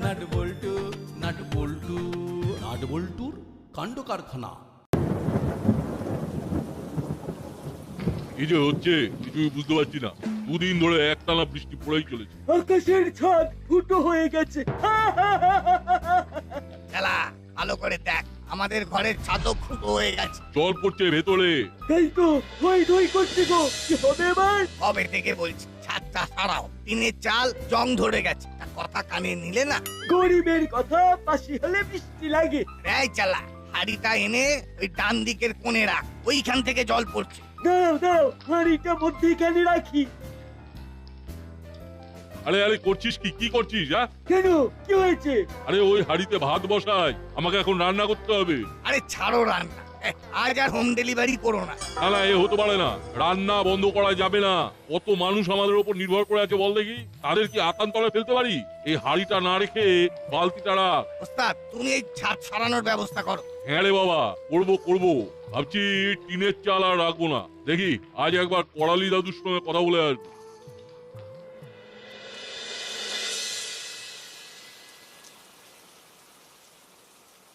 Nut বল্টু nut বল্টু nut বল্টুর কাণ্ড কারখানা। এই যে হচ্ছে কিছুই বুঝতে পারছি না, দুদিন ধরে একটানা বৃষ্টি পড়েই চলেছে। আকাশের ছাদ ফুটো হয়ে গেছে। খেলা ভালো করে দেখ, আমাদের ঘরের ছাদও ফুটো হয়ে গেছে। জল পড়ছে ভেতরে। তাই তো ধই ধই করছে গো, কি হবে এবার? কবে থেকে বলছি ছাদটা সারাও, টিনের চাল জং ধরে গেছে, তা কথা কানে নিলে না। গরিবের কথা পাশি হলে বৃষ্টি লাগে। এই চালা, হাড়িটা এনে ওই ডান দিকের কোণে রাখ, ওইখান থেকে জল পড়ছে। দাও দাও, হাঁড়িটা মধ্যিখানে রাখি। আরে আরে করছিস কি, কি করছিস? কেন, কি হয়েছে? আরে ওই হাড়িতে ভাত বসাই, আমাকে এখন রান্না করতে হবে। আরে ছাড়ো রান্না, আজ আর হোম ডেলিভারি করো না। না না, এ হতে পারে না, রান্না বন্ধ করা যাবে না। কত মানুষ আমাদের উপর নির্ভর করে আছে বল দেখি, তাদের কি আতান্তরে ফেলতে পারি? এই হাড়িটা না রেখে বালতিটা রাখ। ওস্তাদ, তুমি এই ছাদ সারানোর ব্যবস্থা করো। হ্যাঁ রে বাবা, করবো করবো, ভাবছি টিনের চাল আর রাখবো না। দেখি আজ একবার করালি দাদুর সঙ্গে কথা বলে আসবো।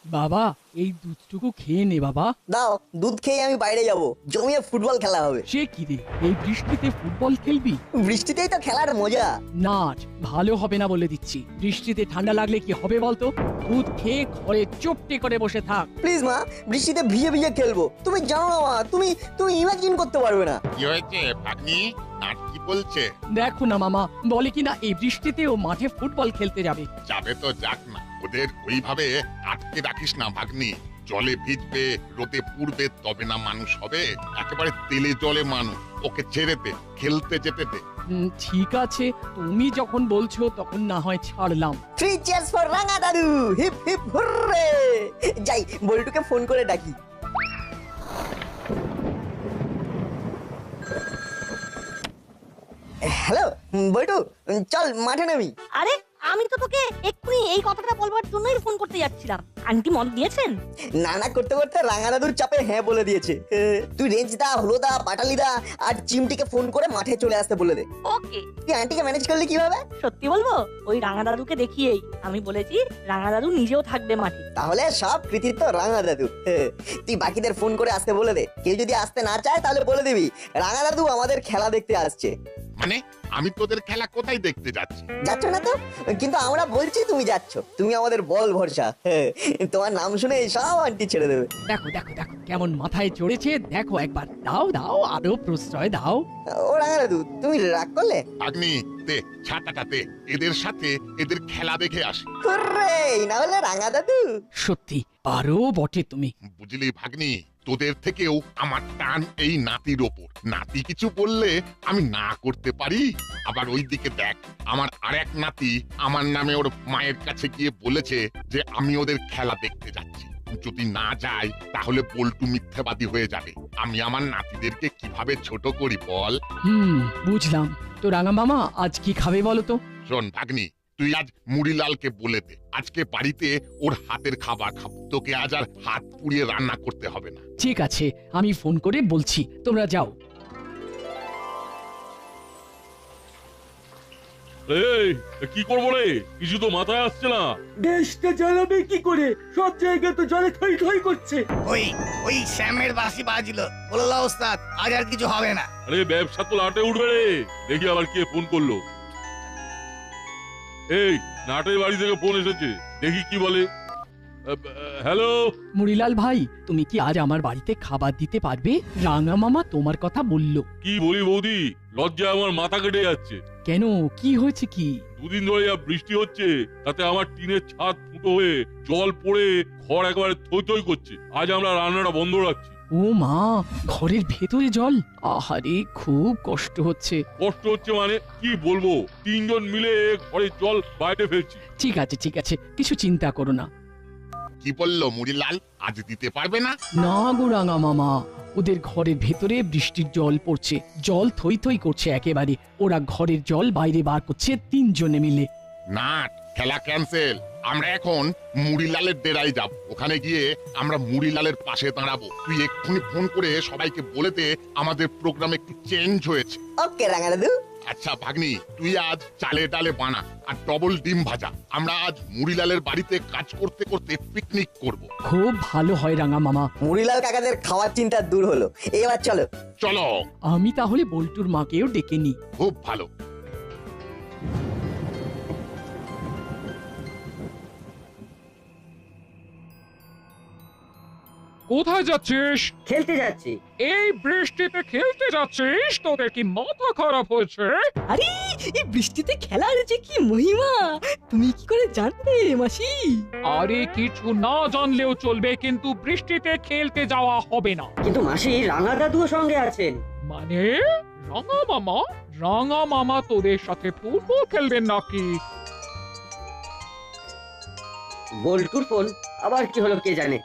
বাবা, এই দুধটুকু খেয়ে নে বাবা। দাও, দুধ খেয়ে আমি বাইরে যাব, জমিয়ে ফুটবল খেলা হবে। সে কি রে, এই বৃষ্টিতে ফুটবল খেলবি? বৃষ্টিতেই তো খেলার মজা। নাচ ভালো হবে না বলে দিচ্ছি। বৃষ্টিতে ঠান্ডা লাগলে কি হবে বলতো? দুধ খেয়ে ঘরে চুপটি করে বসে থাক। প্লিজ মা, বৃষ্টিতে ভিজে ভিজে খেলবো। তুমি জানো না মা, তুমি তুমি ইমাজিন করতে পারবে না। কি হয়েছে ভাগ্নি? নাট কি বলছে? দেখো না মামা, বলে কিনা এই বৃষ্টিতে ও মাঠে ফুটবল খেলতে যাবে। যাবে তো যাক না, ওদের ওইভাবে আটকে রাখিস না ভাগ্নি। জলে ভিজবে, রোদে পুড়বে, তবে না মানুষ হবে। একেবারে তেলে জলে মানুষ, ওকে ছেড়ে দে, খেলতে যেতে দে। ঠিক আছে, তুমি যখন বলছো তখন না হয় ছাড়লাম। 3 cheers ফর রাঙা দাদু, হিপ হিপ হুররে। যাই, বল্টুকে ফোন করে ডাকি। হ্যালো বল্টু, চল মাঠে নামি। আরে আমি তো তোকে এক্ষুনি এই কথাটা বলবার জন্যই ফোন করতে যাচ্ছিলাম। আন্টি মত দিয়েছেন? নানা করতে করতে রাঙা দাদুর চাপে হ্যাঁ বলে দিয়েছে। তুই রেঞ্জদা, হলোদা, পাটালিদা আর চিমটিকে ফোন করে মাঠে চলে আসতে বলে দে। ওকে। তুই আন্টিকে ম্যানেজ করলি কিভাবে? সত্যি বলবো, ওই রাঙা দাদুকে দেখিয়েই আমি বলেছি রাঙা দাদু নিজেও থাকবে মাঠে। তাহলে সব কৃতিত্ব রাঙা দাদু। তুই বাকিদের ফোন করে আসতে বলে দে। কেউ যদি আসতে না চায় তাহলে বলে দিবি রাঙা দাদু আমাদের খেলা দেখতে আসছে। মানে আমি তোদের খেলা কোথায় দেখতে যাচ্ছি? যাচ্ছ না তো, কিন্তু আমরা বলছি তুমি যাচ্ছ। তুমি আমাদের বল ভরসা। তোমার নাম শুনে সব আন্টি ছেড়ে দেবে। দেখো দেখো দেখো কেমন মাথায় চড়েছে, দেখো একবার। দাও দাও, আরো প্রশ্রয় দাও। ও রাঙা দাদু, তুমি রাগ করলে? ভাগ্নি দে, ছাতাটা দে, এদের সাথে এদের খেলা দেখে আসি। হুররে, না হলে রাঙা দাদু। সত্যি আরো বটে তুমি। বুঝলি ভাগ্নি, তোদের থেকেও আমার টান এই নাতির ওপর। নাতি কিছু বললে আমি না করতে পারি। আবার ওইদিকে দেখ, আমার আরেক নাতি আমার নামে ওর মায়ের কাছে গিয়ে বলেছে যে আমি ওদের খেলা দেখতে যাচ্ছি। যদি না যাই তাহলে বল্টু মিথ্যাবাদী হয়ে যাবে। আমি আমার নাতিদেরকে কিভাবে ছোট করি বল? বুঝলাম। তো রাঙা মামা আজ কি খাবে বলো তো? শোন ভাগ্নি, তুই আজ মুড়িলালকে বলে দে আজকে বাড়িতে ওর হাতের খাবার খাবো। তোকে আজ আর হাত পুড়িয়ে রান্না করতে হবে না। ঠিক আছে, আমি ফোন করে বলছি, তোমরা যাও। এই কি করবো রে, কিছু তো মাথায় আসছে না। দেশটা জ্বালাবে কি করে? সব জায়গায় তো জলে থই থই করছে। ওই ওই শ্যামের বাঁশি বাজলো, বললো ওস্তাদ আজ আর কিছু হবে না। আরে ব্যবসা তো লাটে উঠবে রে। দেখি আবার কে ফোন করলো। এই নাটের বাড়ি থেকে ফোন এসেছে, দেখি কি বলে। হ্যালো মুড়িলাল ভাই, তুমি কি আজ আমার বাড়িতে খাবার দিতে পারবে? রাঙা মামা তোমার কথা বললো। কি বলি বৌদি, লজ্জায় আমার মাথা কেটে যাচ্ছে। কেন, কি হয়েছে কি? দুদিন ধরে যা বৃষ্টি হচ্ছে তাতে আমার টিনের ছাদ ফুটো হয়ে জল পড়ে ঘর একেবারে থই থই করছে। আজ আমরা রান্নাটা বন্ধ রাখছি। ও মা, ঘরের ভেতরে জল? আহারে, খুব কষ্ট হচ্ছে। কষ্ট হচ্ছে মানে কি বলবো, তিনজন মিলে ঘরের জল বাইরে ফেলছি। ঠিক আছে ঠিক আছে, কিছু চিন্তা করো না। কি বললো মুড়িলাল, আজ দিতে পারবে না? না গো রাঙা মামা, ওদের ঘরের ভেতরে বৃষ্টির জল পড়ছে, জল থই থই করছে একেবারে। ওরা ঘরের জল বাইরে বার করছে তিনজনে মিলে। নাট, খেলা ক্যান্সেল। আমরা এখন মুড়িলালের ডেরায় যাব। ওখানে গিয়ে আমরা মুড়িলালের পাশে দাঁড়াবো। তুই এক্ষুনি ফোন করে সবাইকে বলে দে আমাদের প্রোগ্রাম একটু চেঞ্জ হয়েছে। ওকে রাঙা দাদু। আচ্ছা ভাগ্নি, তুই আজ চালে ডালে বানা আর ডবল ডিম ভাজা। আমরা আজ মুড়িলালের বাড়িতে কাজ করতে করতে পিকনিক করব। খুব ভালো হয় রাঙা মামা। মুড়িলাল কাকাদের খাওয়ার চিন্তা দূর হলো। এবার চলো। চলো। আমি তাহলে বল্টুর মাকেও ডেকে নি। খুব ভালো। কোথায় যাচ্ছিস? খেলতে যাচ্ছি। এই বৃষ্টিতে খেলতে যাচ্ছিস? তোদের কি মাথা খারাপ হয়েছে? আরে এই বৃষ্টিতে খেলার যে কি মহিমা তুমি কি করে জানতে মাসি? আরে কিছু না জানলেও চলবে, কিন্তু বৃষ্টিতে খেলতে যাওয়া হবে না। কিন্তু মাসি রাঙা দাদুও সঙ্গে আছেন। মানে রাঙা মামা? রাঙা মামা তোদের সাথে ফুটবল খেলবেন নাকি? বল্টুর ফোন আবার কি হলো কে জানে।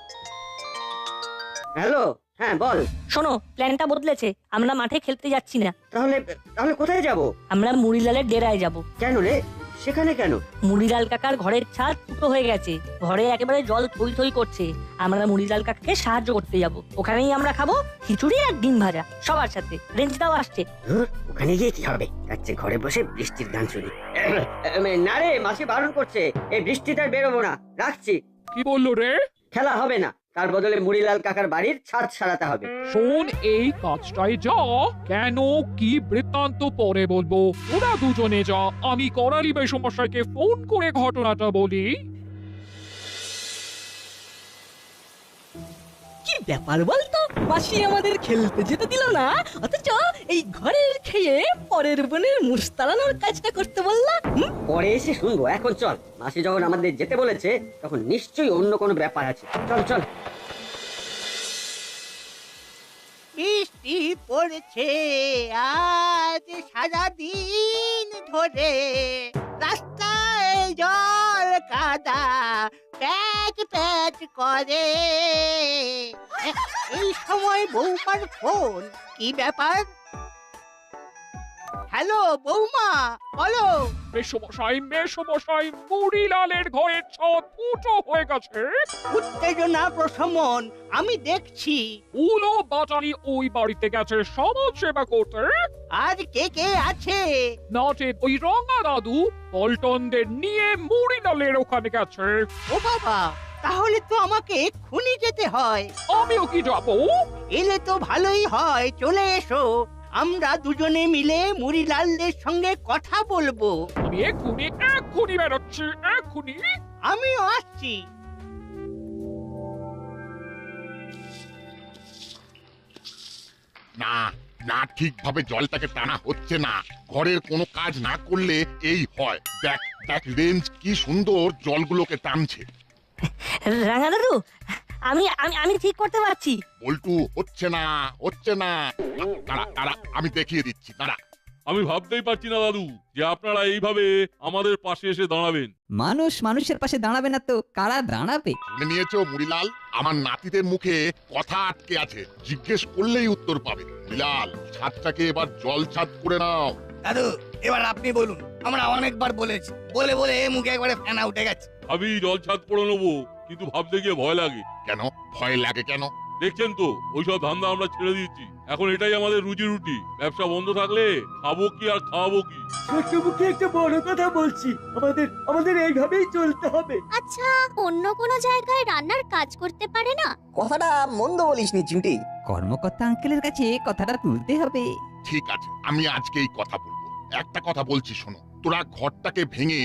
হ্যালো, হ্যাঁ বল। শোনো, প্ল্যানটা বদলেছে। আমরা মাঠে খেলতে যাচ্ছি না। তাহলে তাহলে কোথায় যাব? আমরা মুড়িলালের ডেরায় যাব। কেন রে, সেখানে কেন? মুড়িলাল কাকার ঘরের ছাদ ফুটো হয়ে গেছে, ঘরে একেবারে জল থই থই করছে। আমরা মুড়িলাল কাকাকে সাহায্য করতে যাব। ওখানেই আমরা খাবো খিচুড়ি আর ডিম ভাজা সবার সাথে। রেঞ্জটাও আসছে। ওখানে গিয়ে কি হবে? যাচ্ছে ঘরে বসে বৃষ্টির গান শুনি। না রে, মাসি বারণ করছে, এই বৃষ্টিতে আর বেরোবো না, রাখছি। কি বললো রে? খেলা হবে না, তার বদলে মুড়িলাল কাকার বাড়ির ছাদ সারাতে হবে। শোন, এই কাজটাই যা। কেন কি বৃত্তান্ত পরে বলবো। ওরা দুজনে যা, আমি করালি সমস্যাকে ফোন করে ঘটনাটা বলি। কি ব্যাপার বলতো, মাসি আমাদের খেলতে যেতে দিল না, অথচ এই ঘরের খেয়ে পরের বোনের মুষ তাড়ানোর কাজটা করতে বললা। পরে এসে শুনবো, এখন চল। মাসি যখন আমাদের যেতে বলেছে তখন নিশ্চয়ই অন্য কোনো ব্যাপার আছে। চল চল। বৃষ্টি পড়ছে আজ সারাদিন ধরে, রাস্তায় জল কাদা প্যাচ প্যাচ করে। এই সময় বৌমার ফোন, কি ব্যাপার? হ্যালো বৌমা, বলো। মেসমশাই, মুড়িলালের ঘরের ছাদ ফুটো হয়ে গেছে। উত্তেজনা প্রশমন, আমি দেখছি। উলো বাটালি ওই বাড়িতে গেছে সমাজ সেবা করতে। আর কে কে আছে? নাচে ওই রঙা দাদু পল্টনদের নিয়ে মুড়িলালের ওখানে গেছে। ও বাবা, তাহলে তো আমাকে এক্ষুনি যেতে হয়। আমিও কি যাবো? এলে তো ভালোই হয়, চলে এসো। আমরা দুজনে মিলে মুড়িলালদের সঙ্গে কথা বলবো। আমি এক্ষুনি বেরোচ্ছি, এক্ষুনি। আমিও আসছি। না না, ঠিকভাবে জলটাকে টানা হচ্ছে না। ঘরের কোনো কাজ না করলে এই হয়। দেখ দেখ, রেঞ্জ কি সুন্দর জলগুলোকে টানছে। রাঙা দাদু, আমি আমি আমি ঠিক করতে পারছি। বল্টু, হচ্ছে না হচ্ছে না। দাঁড়া দাঁড়া, আমি দেখিয়ে দিচ্ছি, দাঁড়া। আমি ভাবতেই পারছি না দাদু যে আপনারা এইভাবে আমাদের পাশে এসে দাঁড়াবেন। মানুষ মানুষের পাশে দাঁড়াবে না তো কারা দাঁড়াবে? শুনে নিয়েছো মুড়িলাল? আমার নাতিদের মুখে কথা আটকে আছে, জিজ্ঞেস করলেই উত্তর পাবে। মুড়িলাল, ছাদটাকে এবার জল ছাদ করে নাও। দাদু, এবার আপনি বলুন। আমরা অনেকবার বলেছি, বলে বলে মুখে একবারে ফেনা উঠে গেছে। আমি জল ছাদ করে নেবো, কিন্তু ভাবতে গিয়ে ভয় লাগে। কেন ভয় লাগে কেন? দেখছেন তো, ওইসব ধান্দা আমরা ছেড়ে দিয়েছি। এখন এটাই আমাদের রুজি রুটি। ব্যবসা বন্ধ থাকলে খাবো কি আর খাওয়াবো কি? ছোট্ট মুখে একটা বড় কথা বলছি, আমাদের এইভাবেই চলতে হবে। আচ্ছা, অন্য কোনো জায়গায় রান্নার কাজ করতে পারে না? কথাটা মন্দ বলিসনি চিমটি। কর্মকর্তা আঙ্কেলের কাছে কথাটা তুলতে হবে। ঠিক আছে, আমি আজকেই কথা বলবো। একটা কথা বলছি শোনো, তোরা ঘরটাকে ভেঙে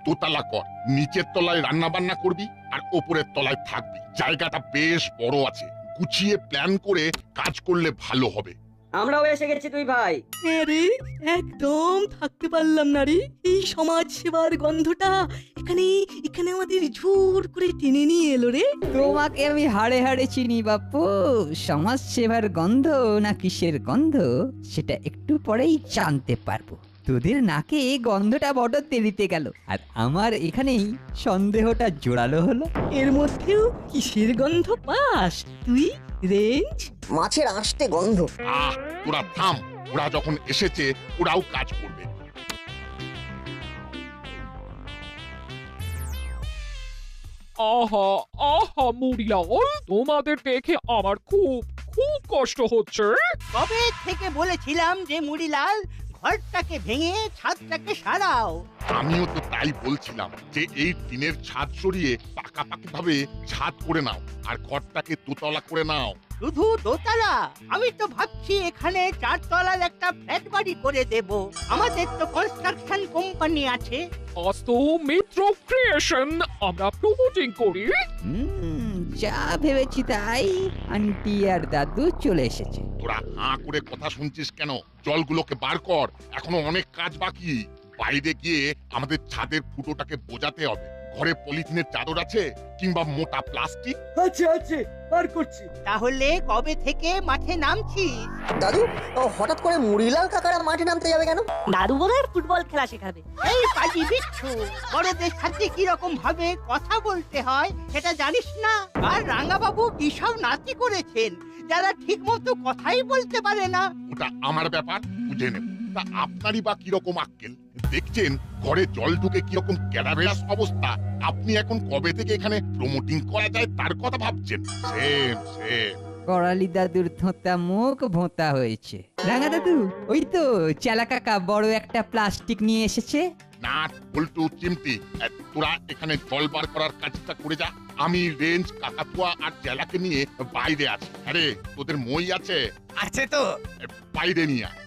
দোতলা কর। নিচের তলায় রান্না বান্না করবি আর ওপরের তলায় থাকবি। জায়গাটা বেশ বড় আছে, গুছিয়ে প্ল্যান করে কাজ করলে ভালো হবে। আমরাও এসে গেছি তুই ভাই। আরে একদম থাকতে পারলাম না রে, এই সমাজ সেবার গন্ধটা এখানে এখানে আমাদের জোর করে টেনে নিয়ে এলো রে। তোমাকে আমি হাড়ে হাড়ে চিনি বাপু। সমাজ সেবার গন্ধ না কিসের গন্ধ সেটা একটু পরেই জানতে পারবো। তোদের নাকে গন্ধটা বড় দেরিতে গেল, আর আমার এখানেই সন্দেহটা জোরালো হলো। এর মধ্যেও কিসের গন্ধ পাস তুই রেঞ্জ? মাছের আঁশটে গন্ধ। তোরা থাম, ওরা যখন এসেছে ওরাও কাজ করবে। আহা আহা মুড়িলাল, তোমাদের দেখে আমার খুব খুব কষ্ট হচ্ছে। কবে থেকে বলেছিলাম যে মুড়িলাল ঘরটাকে ভেঙে ছাদটাকে সারাও। আমিও তো তাই বলছিলাম যে এই টিনের ছাদ সরিয়ে পাকাপাকি ভাবে ছাদ করে নাও আর ঘরটাকে দোতলা করে নাও। শুধু দোতলা? আমি তো ভাবছি এখানে 4 তলার একটা ফ্ল্যাট বাড়ি করে দেব। আমাদের তো কনস্ট্রাকশন কোম্পানি আছে। আজ তো মিত্র ক্রিয়েশন আমরা প্রমোটিং করি। যা ভেবেছি তাই, আন্টি আর দাদু চলে এসেছে। তোরা হাঁ করে কথা শুনছিস কেন? জলগুলোকে বার কর, এখনো অনেক কাজ বাকি। বাইরে গিয়ে আমাদের ছাদের ফুটোটাকে বোঝাতে হবে। ঘরে পলিথিনের চাদর আছে কিংবা মোটা প্লাস্টিক? আছে বার করছি। তাহলে কবে থেকে মাঠে নামছিস? দাদু, হঠাৎ করে মুড়িলাল কাকারা মাঠে নামতে যাবে কেন? দাদু বোধহয় ফুটবল খেলা শেখাবে। এই পাজি বিচ্ছু, বড়দের সাথে কি রকম ভাবে কথা বলতে হয় সেটা জানিস না? আর রাঙাবাবু কি সব নাতি করেছেন যারা ঠিক মতো কথাই বলতে পারে না। ওটা আমার ব্যাপার, বুঝে নেব। তা আপনারই বা কিরকম আক্কেল? দেখছেন ঘরে জল ঢুকে কিরকম ক্যাডাবেরাস অবস্থা। আপনি এখন কবে থেকে এখানে প্রমোটিং করা যায় তার কথা ভাবছেন? সেম করালি দাদুর ধোঁতা মুখ ভোঁতা হয়েছে। রাঙা দাদু, ওই তো চেলা কাকা বড় একটা প্লাস্টিক নিয়ে এসেছে। নাট বল্টু চিমটি, তোরা এখানে জল বার করার কাজটা করে যা। আমি রেঞ্জ, কাকাতুয়া আর জেলাকে নিয়ে বাইরে আছি। আরে তোদের মই আছে? আছে তো। বাইরে নিয়ে আয়।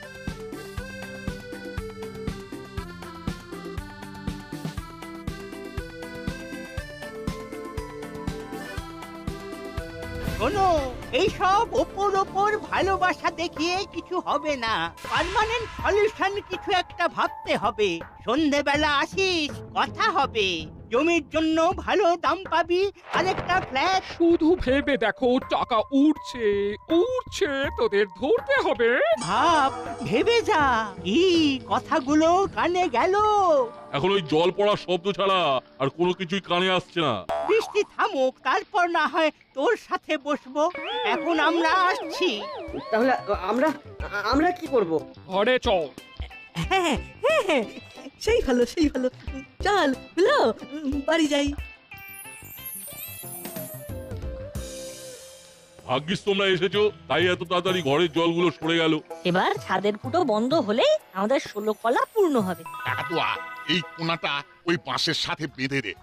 শোনো, এইসব ওপর ভালোবাসা দেখিয়ে কিছু হবে না। পার্মানেন্ট সলিউশন কিছু একটা ভাবতে হবে। সন্ধেবেলা আসিস, কথা হবে। জমির জন্য ভালো দাম পাবি, আরেকটা ফ্ল্যাট। শুধু ভেবে দেখো, টাকা উঠছে উঠছে, তোদের ধরতে হবে। ভাব, ভেবে যা। কি কথাগুলো কানে গেল? এখন ওই জল পড়া শব্দ ছাড়া আর কোনো কিছুই কানে আসছে না। বৃষ্টি থামুক, তারপর না হয় তোর সাথে বসবো। এখন আমরা আসছি। তাহলে আমরা কি করব? ঘরে চল। হ্যাঁ হ্যাঁ হ্যাঁ, সেই ভালো সেই ভালো। চল হলো, বাড়ি যাই। ভাগ্যিস তোমরা এসেছো, তাই এত তাড়াতাড়ি ঘরের জলগুলো সরে গেল। এবার ছাদের ফুটো বন্ধ হলেই আমাদের 16 কলা পূর্ণ হবে। কাকাতুয়া, এই কোনাটা ওই বাঁশের সাথে বেঁধে দে।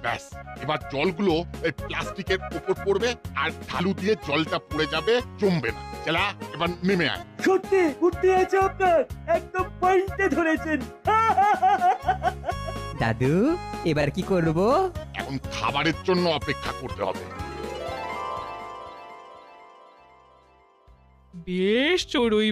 ব্যাস, এবার জলগুলো এই প্লাস্টিকের উপর পড়বে আর ঢালু দিয়ে জলটা পড়ে যাবে, জমবে না। চেলা, এবার নেমে আয়। সত্যি বুদ্ধি আছে আপনার, একদম পয়েন্টে ধরেছেন। দাদু, এবার কি করব? এখন খাবারের জন্য অপেক্ষা করতে হবে। বেশ চড়ুই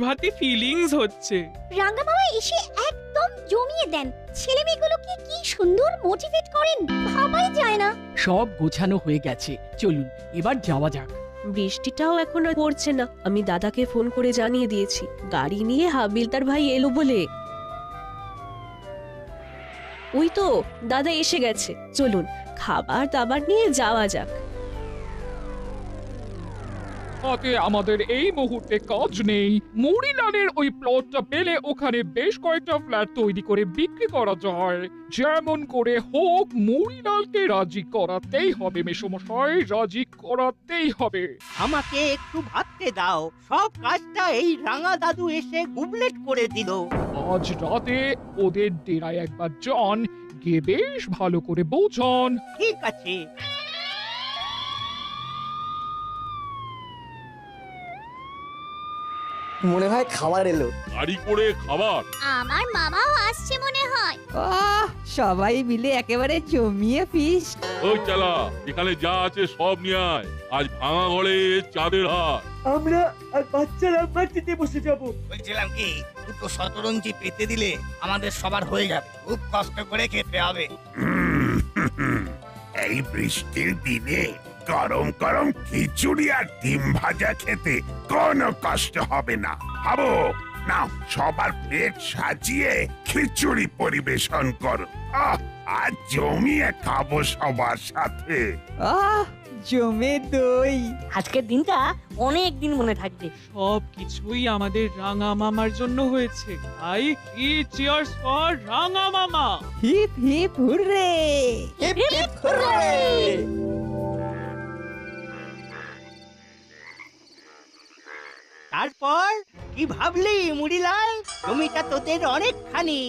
ভাতি ফিলিংস হচ্ছে। রাঙ্গা মামা এসে একদম জমিয়ে দেন। ছেলে মেয়েগুলোকে কি সুন্দর মোটিভেট করেন, ভাবাই যায় না। সব গোছানো হয়ে গেছে, চলুন এবার যাওয়া যাক। বৃষ্টিটাও এখন আর পড়ছে না। আমি দাদাকে ফোন করে জানিয়ে দিয়েছি গাড়ি নিয়ে হাবিলদার ভাই এলো বলে। ওই তো দাদা এসে গেছে, চলুন খাবার দাবার নিয়ে যাওয়া যাক। হাতে আমাদের এই মুহূর্তে কাজ নেই। মুড়িলালের ওই প্লটটা পেলে ওখানে বেশ কয়েকটা ফ্ল্যাট তৈরি করে বিক্রি করা যায়। যেমন করে হোক মুড়িলালকে রাজি করাতেই হবে মেসোমশাই, রাজি করাতেই হবে। আমাকে একটু ভাবতে দাও, সব কাজটা এই রাঙা দাদু এসে গুবলেট করে দিল। আজ রাতে ওদের ডেরায় একবার যান, গিয়ে বেশ ভালো করে বোঝান। ঠিক আছে। মনে হয় খাবার এলো। গাড়ি করে খাবার? আমার মামাও আসছে মনে হয়। সবাই মিলে একেবারে জমিয়ে ফিস্ট। ওই চালা, এখানে যা আছে সব নিয়ে আয়। আজ ভাঙা ঘরে চাঁদের হাট। আমরা আর বাচ্চারা মাটিতে বসে যাব। বলছিলাম কি, দুটো শতরঞ্জি পেতে দিলে আমাদের সবার হয়ে যাবে। খুব কষ্ট করে খেতে হবে। এই বৃষ্টির দিনে গরম গরম খিচুড়ি আর ডিম ভাজা খেতে কোনো কষ্ট হবে না। ভাবো, নাও সবার প্লেট সাজিয়ে খিচুড়ি পরিবেশন করো। আজ জমিয়ে খাবো সবার সাথে। আহ জমে দই। আজকের দিনটা অনেক দিন মনে থাকবে। সব কিছুই আমাদের রাঙা মামার জন্য হয়েছে, তাই কি চিয়ার্স ফর রাঙা মামা। Hip hip hooray. Hip hip hooray. তারপর কি ভাবলি মুড়িলাল? জমিটা তোদের অনেকখানি,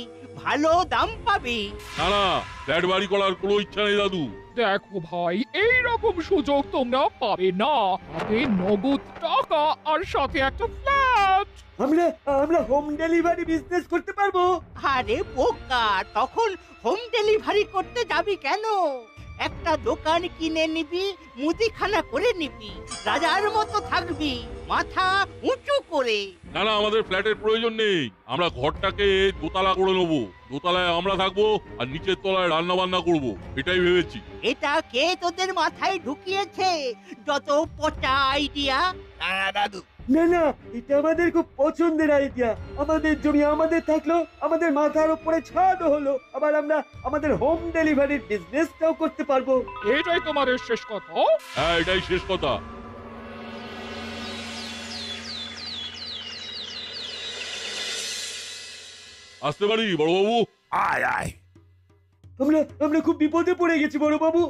ভালো দাম পাবি। না না, ফ্ল্যাট বাড়ি করার কোনো ইচ্ছা নেই দাদু। দেখো ভাই, এই রকম সুযোগ তোমরা পাবে না। পাবে নগদ টাকা আর সাথে একটা ফ্ল্যাট। আমরা হোম ডেলিভারি বিজনেস করতে পারবো। আরে বোকা, তখন হোম ডেলিভারি করতে যাবি কেন? একটা দোকান কিনে নিবি, মুদিখানা করে নিবি, রাজার মতো থাকবি, মাথা উঁচু করে। না না, আমাদের ফ্ল্যাটের প্রয়োজন নেই। আমরা ঘরটাকে দোতলা করে নেবো। দোতলায় আমরা থাকবো আর নিচের তলায় রান্না বান্না করবো, এটাই ভেবেছি। এটা কে তোদের মাথায় ঢুকিয়েছে? যত পচা আইডিয়া। দাদু, না না, এটা আমাদের খুব পছন্দের আইডিয়া। আমাদের জমি আমাদের থাকলো, আমাদের মাথার উপরে ছাদও হলো, আবার আমরা আমাদের হোম ডেলিভারির বিজনেসটাও করতে পারবো। এটাই তোমাদের শেষ কথা? হ্যাঁ, এটাই শেষ কথা। আসতে পারি বড়বাবু? আয় আয়। আমরা খুব বিপদে পড়ে গেছি বড়বাবু।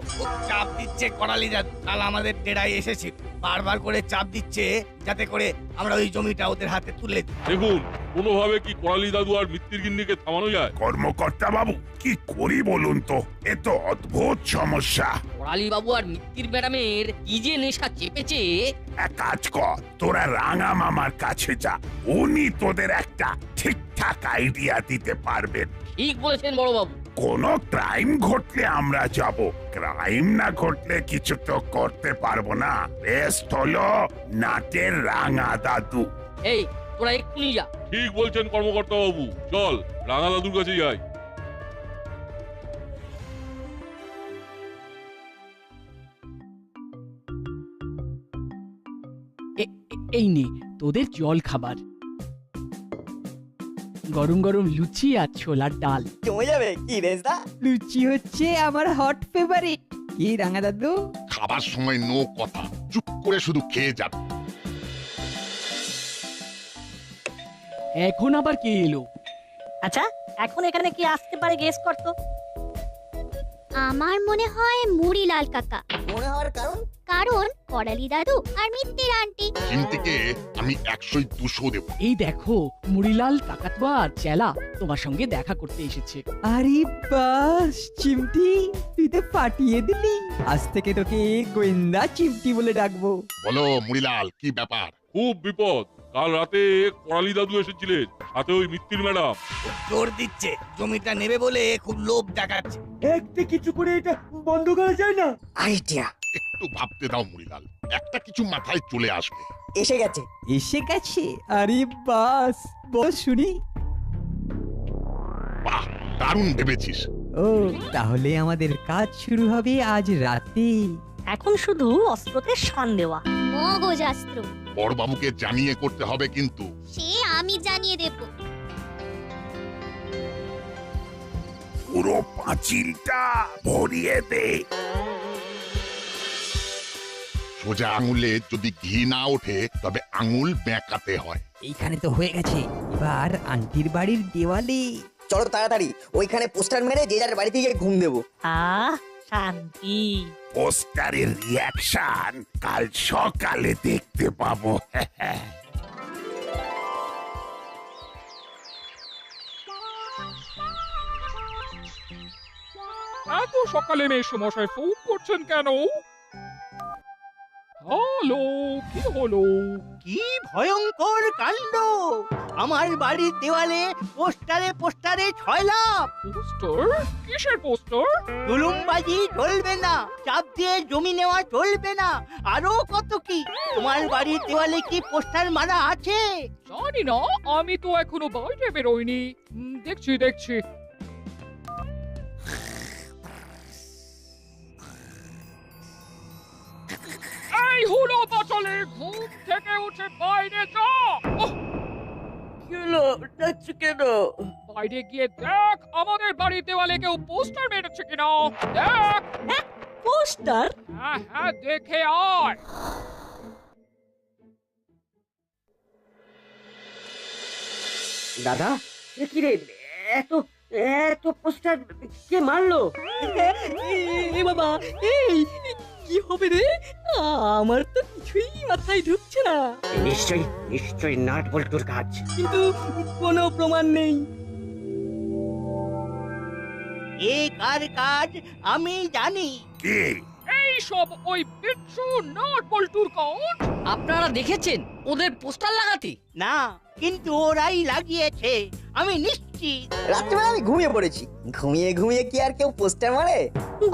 চাপ দিচ্ছে করালি দাদু, কাল আমাদের ডেরায় এসেছে, বারবার করে চাপ দিচ্ছে যাতে করে আমরা ওই জমিটা ওদের হাতে তুলে দিই। দেখুন, কোনোভাবে কি করালি দাদু আর মিত্তির গিন্নিকে থামানো যায়? কর্মকর্তা বাবু, কি করি বলুন তো? এ তো অদ্ভুত সমস্যা। করালি বাবু আর মিত্তির ম্যাডামের কি যে নেশা চেপেছে। এক কাজ কর, তোরা রাঙা মামার কাছে যা, উনি তোদের একটা ঠিকঠাক আইডিয়া দিতে পারবেন। ঠিক বলেছেন বড় বাবু। কোন ক্রাইম ঘটলে আমরা যাব, ক্রাইম না ঘটলে কিছু তো করতে পারবো না। বেস্ট হলো নাটের রাঙা দাদু। এই তোরা এক্ষুনি যা। ঠিক বলছেন কর্মকর্তা বাবু, চল রাঙা দাদুর কাছে যাই। এই নে তোদের জল খাবার। গরম গরম লুচি আর ছোলার ডাল। জমে যাবে কি রেজদা? লুচি হচ্ছে আমার হট ফেভারিট। কি রাঙা দাদু? খাবার সময় নো কথা, চুপ করে শুধু খেয়ে যাবে। এখন আবার কে এলো? আচ্ছা, এখন এখানে কি আসতে পারে গেস করতো? আমার মনে হয় মুড়িলাল কাকা। মনে হওয়ার কারণ? কারণ করালি দাদু আর মিত্তির আন্টি। চিমটিকে আমি 100-200 দেব। এই দেখো, মুড়িলাল কাকাতুয়া আর চেলা তোমার সঙ্গে দেখা করতে এসেছে। আরে বাস চিমটি, তুই তো ফাটিয়ে দিলি। আজ থেকে তোকে গোয়েন্দা চিমটি বলে ডাকবো। বলো মুড়িলাল, কি ব্যাপার? খুব বিপদ। কাল রাতে করালি দাদু এসেছিলেন, সাথে ওই মিত্তির ম্যাডাম। জোর দিচ্ছে, জমিটা নেবে বলে খুব লোভ দেখাচ্ছে। একটা কিছু করে এটা বন্ধ করা যায় না? আইডিয়া। একটু ভাবতে দাও মুড়িলাল, একটা কিছু মাথায় চলে আসবে। এসে গেছে। এসে গেছে? আরে বাস, বল শুনি। বাহ, দারুণ ভেবেছিস। ও তাহলে আমাদের কাজ শুরু হবে আজ রাতে। এখন শুধু অস্ত্রতে শান দেওয়া। মগজাস্ত্র বড়বাবুকে জানিয়ে করতে হবে কিন্তু। সে আমি জানিয়ে দেব। পুরো পাঁচিলটা ভরিয়ে দে। সোজা আঙুলে যদি ঘি না ওঠে তবে আঙুল বেঁকাতে হয়। এইখানে তো হয়ে গেছে, এবার আন্টির বাড়ির দেওয়ালে। চলো তাড়াতাড়ি ওইখানে পোস্টার মেরে যে যার বাড়ি থেকে ঘুম দেবো। শান্তি। পোস্টারের রিয়াকশন কাল সকালে দেখতে পাবো। এত সকালে মেসমশাই ফোন করছেন কেন? হ্যালো, কি হলো? কি ভয়ঙ্কর কাণ্ড! আমার বাড়ির দেওয়ালে পোস্টারে পোস্টারে ছয়লাভ। পোস্টার? কিসের পোস্টার? জুলুমবাজি চলবে না, চাপ দিয়ে জমি নেওয়া চলবে না, আরো কত কি। তোমার বাড়ির দেওয়ালে কি পোস্টার মারা আছে? জানি না, আমি তো এখনো বাইরে বেরোইনি। দেখছি দেখছি। এই হলো বাচালে, ঘুম থেকে উঠে বাইরে যা। কি হলো? ডাকছো কেন? বাইরে গিয়ে দেখ আমাদের বাড়ির দেওয়ালে কেউ পোস্টার মেরেছে কিনা। দেখ পোস্টার? হ্যাঁ হ্যাঁ, দেখে আয়। দাদা, এ কি রে, এত এত পোস্টার কে মারলো? এ বাবা, এই কি হবে রে? আমার তো কিছুই মাথায় ঢুকছে না। নিশ্চয়ই নিশ্চয়ই নাট বল্টুর কাজ। কিন্তু কোনো প্রমাণ নেই। এ কার কাজ আমি জানি। কি? এই সব ওই বিচ্ছু নাট বল্টুর কাজ। আপনারা দেখেছেন ওদের পোস্টার লাগাতে? না, কিন্তু ওরাই লাগিয়েছে, আমি নিশ্চিত। রাত্রিবেলা আমি ঘুমিয়ে পড়েছি। ঘুমিয়ে ঘুমিয়ে কি আর কেউ পোস্টার মারে?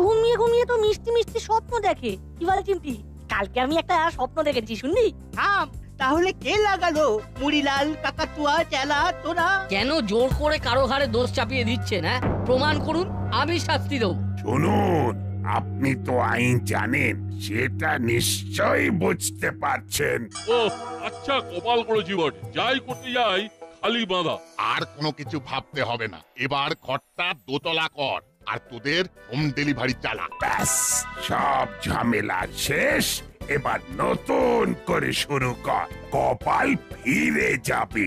ঘুমিয়ে ঘুমিয়ে তো মিষ্টি মিষ্টি স্বপ্ন দেখে। কি বল চিমটি? কালকে আমি একটা স্বপ্ন দেখেছি, শুনলি? থাম, তাহলে কে লাগালো? মুড়িলাল, কাকাতুয়া, চেলা, তোরা? কেন জোর করে কারো ঘাড়ে দোষ চাপিয়ে দিচ্ছেন? হ্যাঁ, প্রমাণ করুন, আমি শাস্তি দেবো। শুনুন, আপনি তো আইন জানেন, সেটা নিশ্চয়ই বুঝতে পারছেন। ও আচ্ছা, কপাল করেছি বটে। যাই করতে যাই খালি বাঁধা। আর কোনো কিছু ভাবতে হবে না, এবার ঘরটা দোতলা কর আর তোদের হোম ডেলিভারি চালা। ব্যাস, সব ঝামেলা শেষ। এবার নতুন করে শুরু কর, কপাল ফিরে যাবে।